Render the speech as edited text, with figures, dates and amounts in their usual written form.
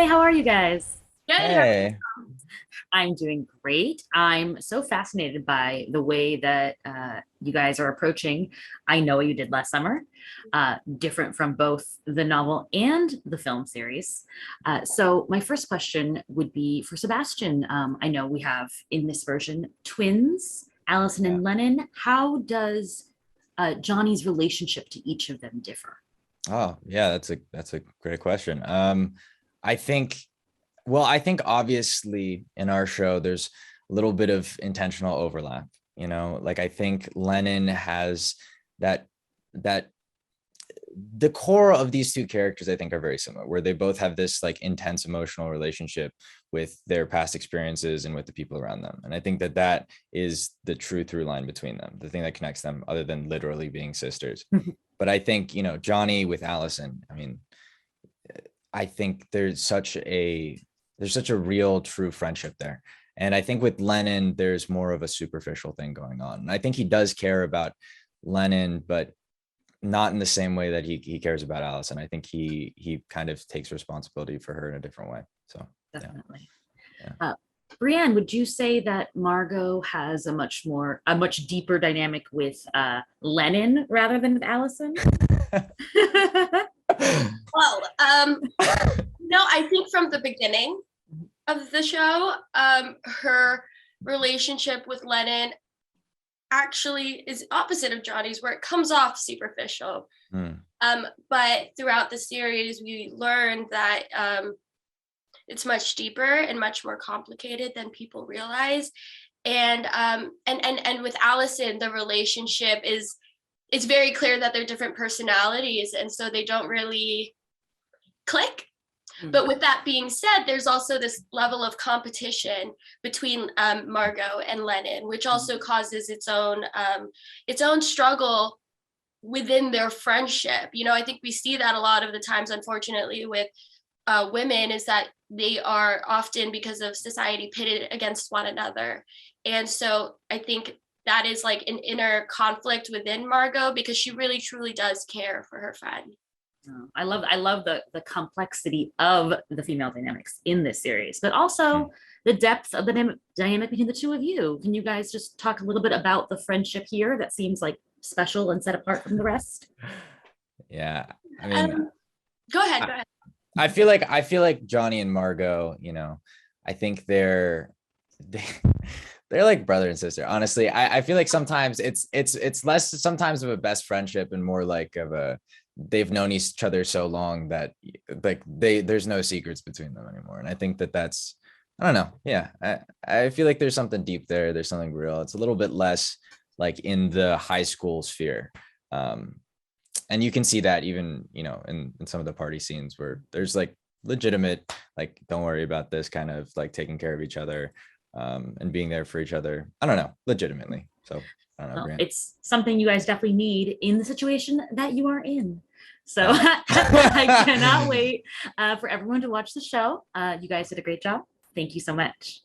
how are you guys? Good. Hey. I'm doing great. I'm so fascinated by the way that you guys are approaching I Know What You Did Last Summer, different from both the novel and the film series. So, my first question would be for Sebastian. I know we have in this version twins, Allison Yeah. and Lennon. How does Johnny's relationship to each of them differ? Oh, yeah, that's a great question. I think, well, I think obviously in our show there's a little bit of intentional overlap, like I think Lennon has that the core of these two characters I think are very similar, where they both have this like intense emotional relationship with their past experiences and with the people around them. And I think that is the true through line between them, the thing that connects them other than literally being sisters. But I think, Johnny with Allison, I mean, I think there's such a real true friendship there. And I think with Lennon, there's more of a superficial thing going on. And I think he does care about Lennon, but not in the same way that he cares about Allison. I think he kind of takes responsibility for her in a different way. So Definitely. yeah. Brianne, would you say that Margot has a much deeper dynamic with Lennon rather than with Allison? Well, no, I think from the beginning of the show, her relationship with Lennon actually is opposite of Johnny's, where it comes off superficial. But throughout the series, we learned that it's much deeper and much more complicated than people realize. And with Allison, the relationship it's very clear that they're different personalities, and so they don't really click. But with that being said, there's also this level of competition between Margot and Lennon, which also causes its own struggle within their friendship. I think we see that a lot of the times, unfortunately, with women, is that they are often, because of society, pitted against one another. And so I think that is like an inner conflict within Margot, because she really truly does care for her friend. I love the complexity of the female dynamics in this series, but also the depth of the dynamic between the two of you. Can you guys just talk a little bit about the friendship here that seems like special and set apart from the rest? Yeah, I mean, go ahead. I feel like Johnny and Margot, I think they're like brother and sister. Honestly, I feel like sometimes it's less sometimes of a best friendship and more like of a, they've known each other so long that like there's no secrets between them anymore. And I think that's, I don't know. Yeah. I feel like there's something deep there. There's something real. It's a little bit less like in the high school sphere. And you can see that even, in some of the party scenes where there's like legitimate, like, don't worry about this, kind of like taking care of each other, and being there for each other. I don't know, legitimately. So I don't know. Well, it's something you guys definitely need in the situation that you are in. So Yeah. I cannot wait for everyone to watch the show. You guys did a great job. Thank you so much.